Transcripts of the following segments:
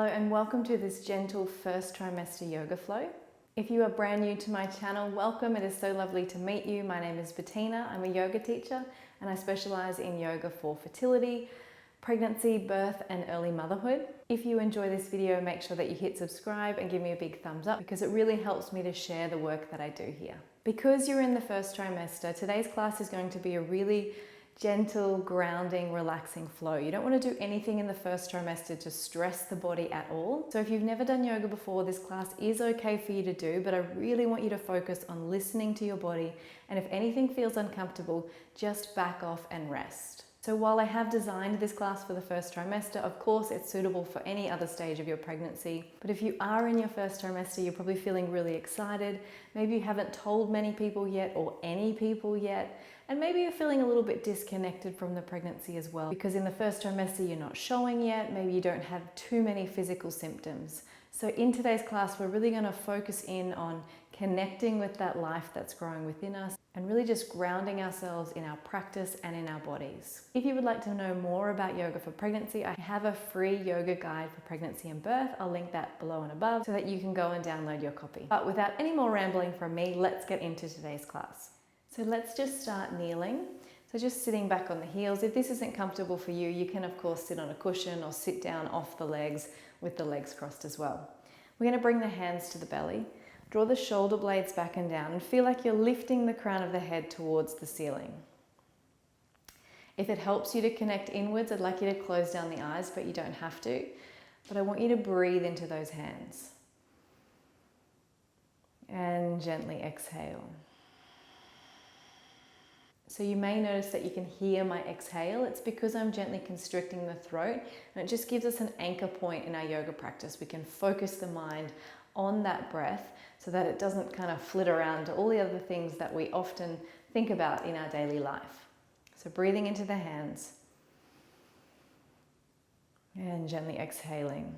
Hello and welcome to this gentle first trimester yoga flow. If you are brand new to my channel, welcome. It is so lovely to meet you. My name is Bettina. I'm a yoga teacher and I specialize in yoga for fertility, pregnancy, birth and early motherhood. If you enjoy this video, make sure that you hit subscribe and give me a big thumbs up because it really helps me to share the work that I do here. Because you're in the first trimester, today's class is going to be a really gentle, grounding, relaxing flow. You don't want to do anything in the first trimester to stress the body at all. So if you've never done yoga before, this class is okay for you to do, but I really want you to focus on listening to your body. And if anything feels uncomfortable, just back off and rest. So while I have designed this class for the first trimester, of course it's suitable for any other stage of your pregnancy. But if you are in your first trimester, you're probably feeling really excited. Maybe you haven't told many people yet or any people yet. And maybe you're feeling a little bit disconnected from the pregnancy as well. Because in the first trimester, you're not showing yet. Maybe you don't have too many physical symptoms. So in today's class, we're really going to focus in on connecting with that life that's growing within us and really just grounding ourselves in our practice and in our bodies. If you would like to know more about yoga for pregnancy, I have a free yoga guide for pregnancy and birth. I'll link that below and above so that you can go and download your copy. But without any more rambling from me, let's get into today's class. So let's just start kneeling. So just sitting back on the heels. If this isn't comfortable for you, you can of course sit on a cushion or sit down off the legs with the legs crossed as well. We're going to bring the hands to the belly. Draw the shoulder blades back and down and feel like you're lifting the crown of the head towards the ceiling. If it helps you to connect inwards, I'd like you to close down the eyes, but you don't have to. But I want you to breathe into those hands. And gently exhale. So you may notice that you can hear my exhale. It's because I'm gently constricting the throat, and it just gives us an anchor point in our yoga practice. We can focus the mind on that breath so that it doesn't kind of flit around to all the other things that we often think about in our daily life. So breathing into the hands and gently exhaling.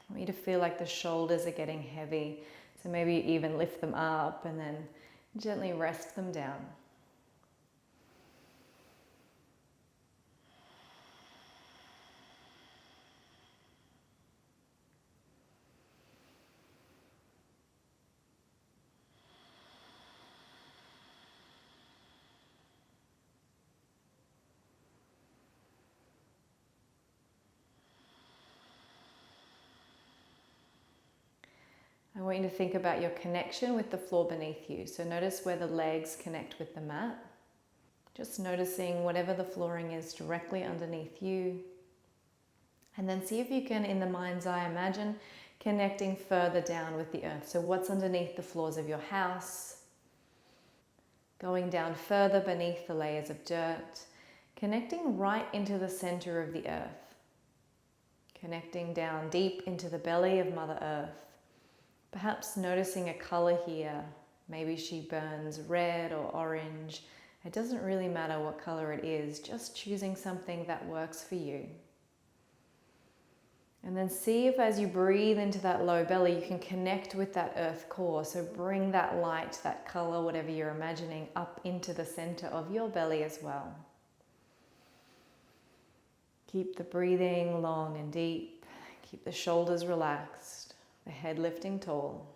I want you to feel like the shoulders are getting heavy. So maybe even lift them up and then gently rest them down. I want you to think about your connection with the floor beneath you. So notice where the legs connect with the mat. Just noticing whatever the flooring is directly underneath you. And then see if you can, in the mind's eye, imagine connecting further down with the earth. So what's underneath the floors of your house? Going down further beneath the layers of dirt. Connecting right into the center of the earth. Connecting down deep into the belly of Mother Earth. Perhaps noticing a color here. Maybe she burns red or orange. It doesn't really matter what color it is, just choosing something that works for you. And then see if as you breathe into that low belly, you can connect with that earth core. So bring that light, that color, whatever you're imagining, up into the center of your belly as well. Keep the breathing long and deep. Keep the shoulders relaxed. The head lifting tall.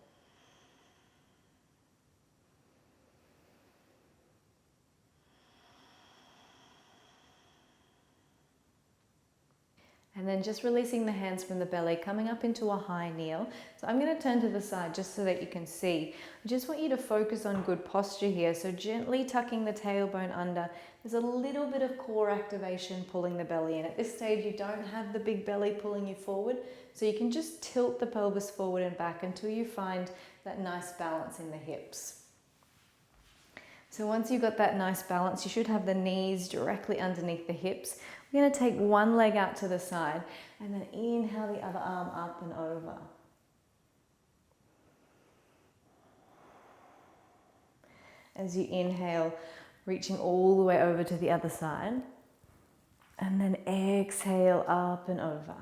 And then just releasing the hands from the belly, coming up into a high kneel. So I'm going to turn to the side just so that you can see. I just want you to focus on good posture here. So gently tucking the tailbone under. There's a little bit of core activation pulling the belly in. At this stage, you don't have the big belly pulling you forward. So you can just tilt the pelvis forward and back until you find that nice balance in the hips. So once you've got that nice balance, you should have the knees directly underneath the hips. We're going to take one leg out to the side and then inhale the other arm up and over. As you inhale, reaching all the way over to the other side. And then exhale up and over.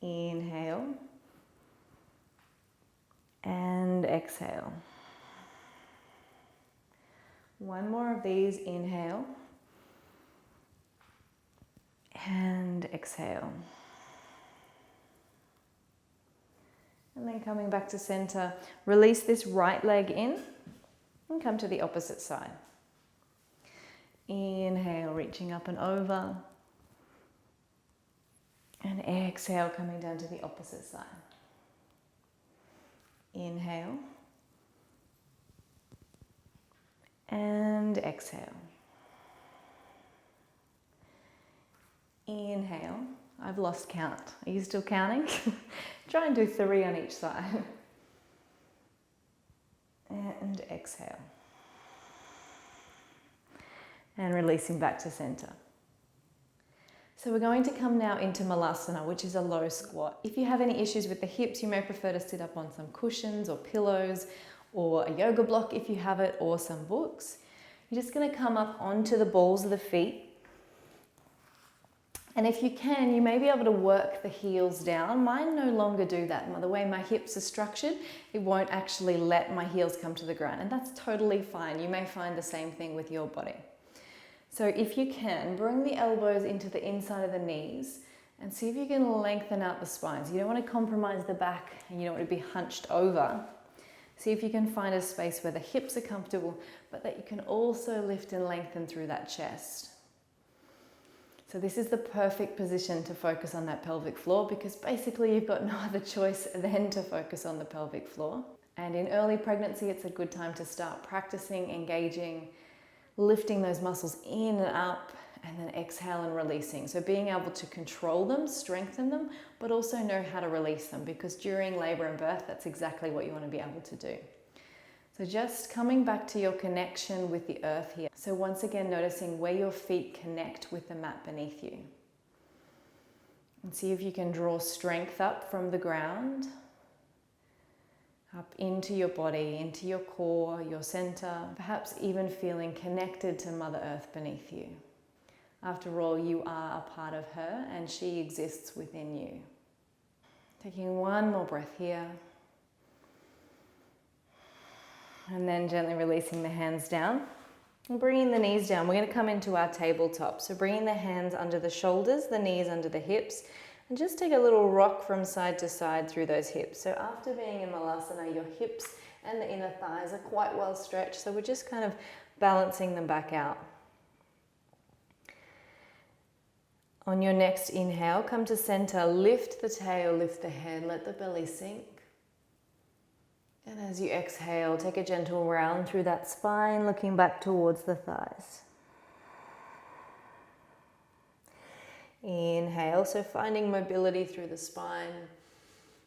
Inhale. And exhale. One more of these, inhale. And exhale. And then coming back to center, release this right leg in and come to the opposite side. Inhale, reaching up and over. And exhale, coming down to the opposite side. Inhale. And exhale. Inhale. I've lost count. Are you still counting? Try and do 3 on each side. And exhale. And releasing back to center. So we're going to come now into Malasana, which is a low squat. If you have any issues with the hips, you may prefer to sit up on some cushions or pillows or a yoga block if you have it, or some books. You're just going to come up onto the balls of the feet. And if you can, you may be able to work the heels down. Mine no longer do that. The way my hips are structured, it won't actually let my heels come to the ground. And that's totally fine. You may find the same thing with your body. So if you can, bring the elbows into the inside of the knees and see if you can lengthen out the spine. So you don't want to compromise the back and you don't want to be hunched over. See if you can find a space where the hips are comfortable, but that you can also lift and lengthen through that chest. So this is the perfect position to focus on that pelvic floor, because basically you've got no other choice than to focus on the pelvic floor. And in early pregnancy, it's a good time to start practicing, engaging, lifting those muscles in and up, and then exhale and releasing. So being able to control them, strengthen them, but also know how to release them, because during labor and birth, that's exactly what you want to be able to do. So just coming back to your connection with the earth here. So once again, noticing where your feet connect with the mat beneath you. And see if you can draw strength up from the ground, up into your body, into your core, your center, perhaps even feeling connected to Mother Earth beneath you. After all, you are a part of her and she exists within you. Taking one more breath here. And then gently releasing the hands down and bringing the knees down. We're going to come into our tabletop. So bringing the hands under the shoulders, the knees under the hips, and just take a little rock from side to side through those hips. So after being in Malasana, your hips and the inner thighs are quite well stretched. So we're just kind of balancing them back out. On your next inhale, come to center, lift the tail, lift the head, let the belly sink. And as you exhale, take a gentle round through that spine, looking back towards the thighs. Inhale, so finding mobility through the spine.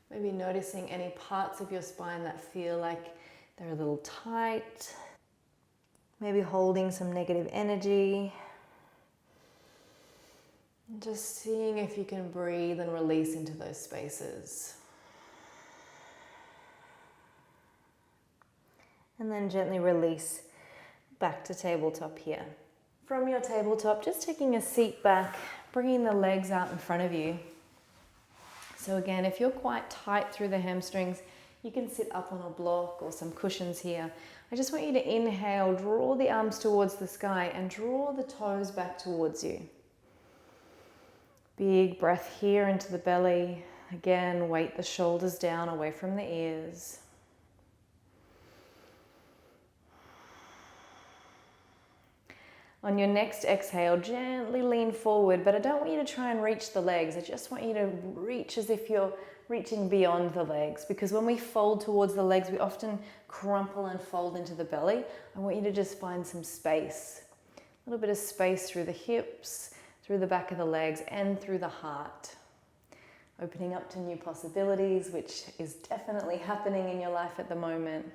Maybe noticing any parts of your spine that feel like they're a little tight. Maybe holding some negative energy. And just seeing if you can breathe and release into those spaces. And then gently release back to tabletop here. From your tabletop, just taking a seat back, bringing the legs out in front of you. So again, if you're quite tight through the hamstrings, you can sit up on a block or some cushions here. I just want you to inhale, draw the arms towards the sky and draw the toes back towards you. Big breath here into the belly. Again, weight the shoulders down away from the ears. On your next exhale, gently lean forward, but I don't want you to try and reach the legs. I just want you to reach as if you're reaching beyond the legs, because when we fold towards the legs, we often crumple and fold into the belly. I want you to just find some space, a little bit of space through the hips, through the back of the legs, and through the heart. Opening up to new possibilities, which is definitely happening in your life at the moment.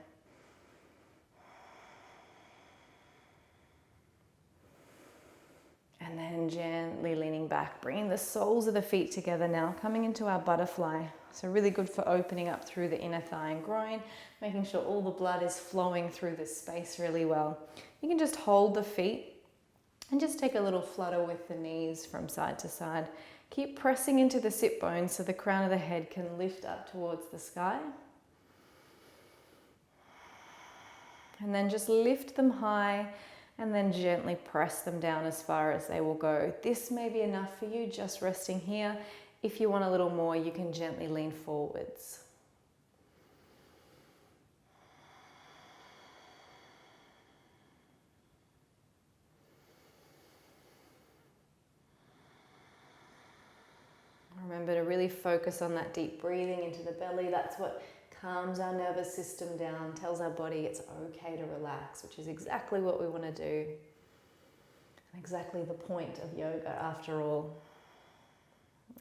And then gently leaning back, bringing the soles of the feet together now, coming into our butterfly. So really good for opening up through the inner thigh and groin, making sure all the blood is flowing through this space really well. You can just hold the feet and just take a little flutter with the knees from side to side. Keep pressing into the sit bones so the crown of the head can lift up towards the sky. And then just lift them high and then gently press them down as far as they will go. This may be enough for you, just resting here. If you want a little more, you can gently lean forwards. Remember to really focus on that deep breathing into the belly. That's what calms our nervous system down, tells our body it's okay to relax, which is exactly what we want to do. And exactly the point of yoga after all.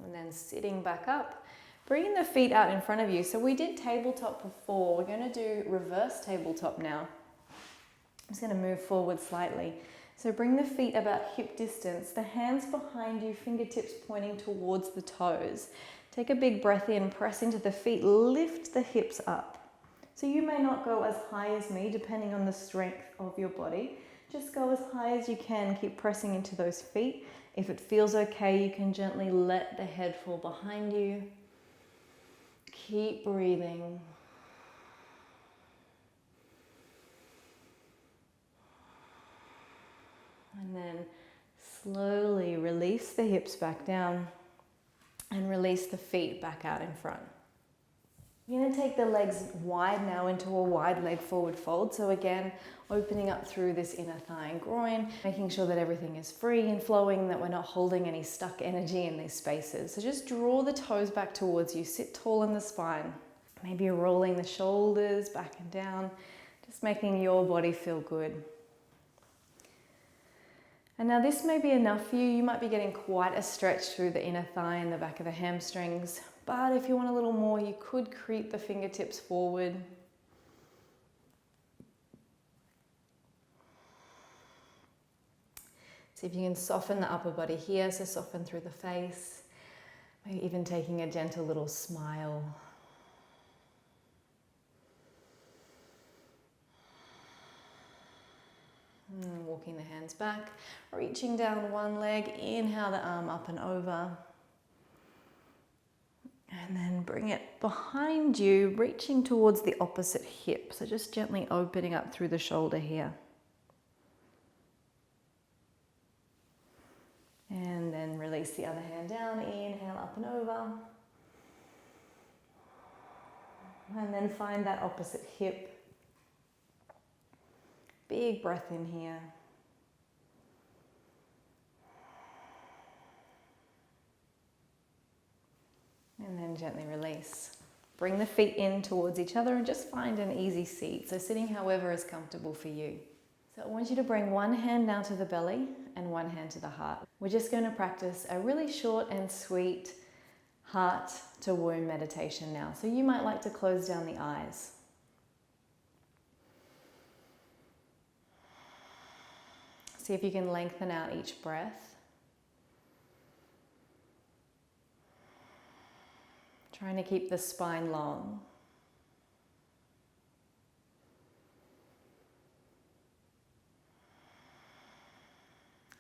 And then sitting back up, bringing the feet out in front of you. So we did tabletop before. We're going to do reverse tabletop now. I'm just going to move forward slightly. So bring the feet about hip distance, the hands behind you, fingertips pointing towards the toes. Take a big breath in, press into the feet, lift the hips up. So you may not go as high as me, depending on the strength of your body. Just go as high as you can, keep pressing into those feet. If it feels okay, you can gently let the head fall behind you. Keep breathing. And then slowly release the hips back down and release the feet back out in front. You're going to take the legs wide now into a wide leg forward fold. So again, opening up through this inner thigh and groin, making sure that everything is free and flowing, that we're not holding any stuck energy in these spaces. So just draw the toes back towards you, sit tall in the spine. Maybe you're rolling the shoulders back and down, just making your body feel good. And now this may be enough for you. You might be getting quite a stretch through the inner thigh and the back of the hamstrings. But if you want a little more, you could creep the fingertips forward. See if you can soften the upper body here, so soften through the face. Maybe even taking a gentle little smile. Walking the hands back, reaching down one leg, inhale the arm up and over. And then bring it behind you, reaching towards the opposite hip. So just gently opening up through the shoulder here. And then release the other hand down, inhale up and over. And then find that opposite hip. Big breath in here. And then gently release. Bring the feet in towards each other and just find an easy seat. So sitting however is comfortable for you. So I want you to bring one hand now to the belly and one hand to the heart. We're just going to practice a really short and sweet heart to womb meditation now. So you might like to close down the eyes. See if you can lengthen out each breath. Trying to keep the spine long.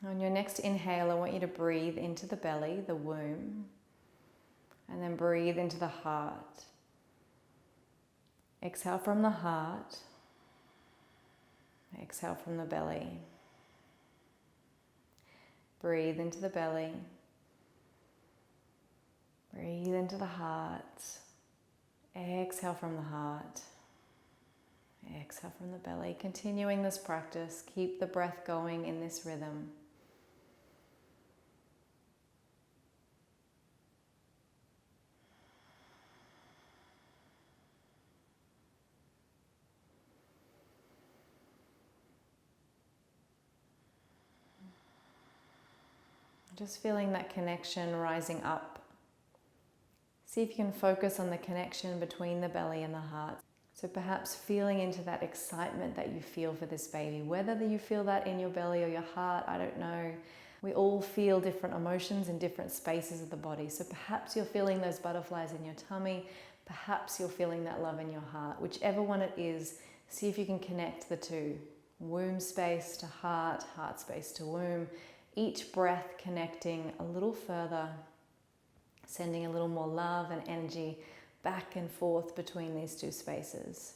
On your next inhale, I want you to breathe into the belly, the womb, and then breathe into the heart. Exhale from the heart. Exhale from the belly. Breathe into the belly. Breathe into the heart. Exhale from the heart. Exhale from the belly. Continuing this practice, keep the breath going in this rhythm. Just feeling that connection rising up. See if you can focus on the connection between the belly and the heart. So perhaps feeling into that excitement that you feel for this baby. Whether you feel that in your belly or your heart, I don't know. We all feel different emotions in different spaces of the body. So perhaps you're feeling those butterflies in your tummy. Perhaps you're feeling that love in your heart. Whichever one it is, see if you can connect the two. Womb space to heart, heart space to womb. Each breath connecting a little further, sending a little more love and energy back and forth between these two spaces.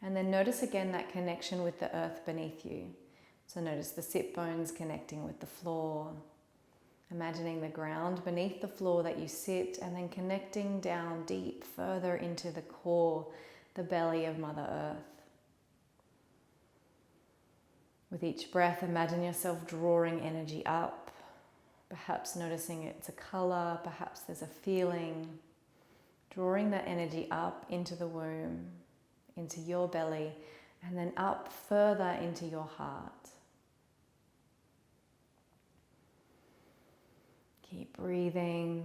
And then notice again that connection with the earth beneath you. So notice the sit bones connecting with the floor, imagining the ground beneath the floor that you sit, and then connecting down deep further into the core, the belly of Mother Earth. With each breath, imagine yourself drawing energy up, perhaps noticing it's a color, perhaps there's a feeling, drawing that energy up into the womb, into your belly, and then up further into your heart. Keep breathing.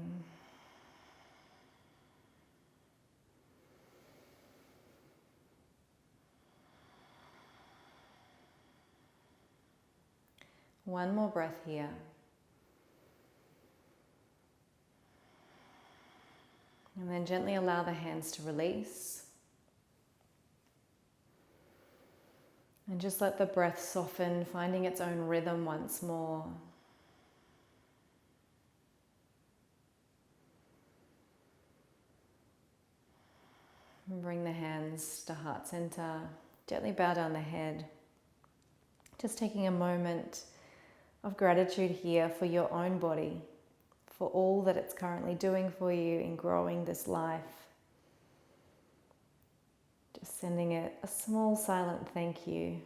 One more breath here. And then gently allow the hands to release. And just let the breath soften, finding its own rhythm once more. And bring the hands to heart center. Gently bow down the head. Just taking a moment of gratitude here for your own body, for all that it's currently doing for you in growing this life. Just sending it a small silent thank you.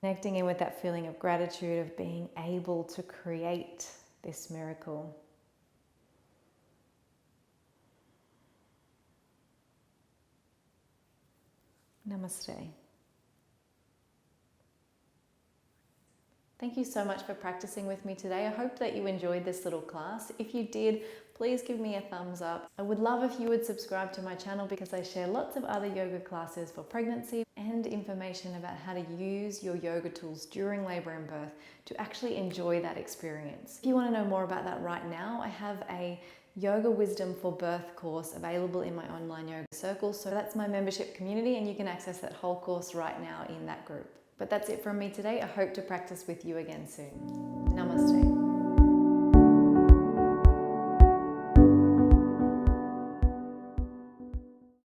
Connecting in with that feeling of gratitude of being able to create this miracle. Namaste. Thank you so much for practicing with me today. I hope that you enjoyed this little class. If you did, please give me a thumbs up. I would love if you would subscribe to my channel because I share lots of other yoga classes for pregnancy and information about how to use your yoga tools during labor and birth to actually enjoy that experience. If you want to know more about that right now, I have a Yoga Wisdom for Birth course available in my online yoga circle. So that's my membership community, and you can access that whole course right now in that group. But that's it from me today. I hope to practice with you again soon. Namaste.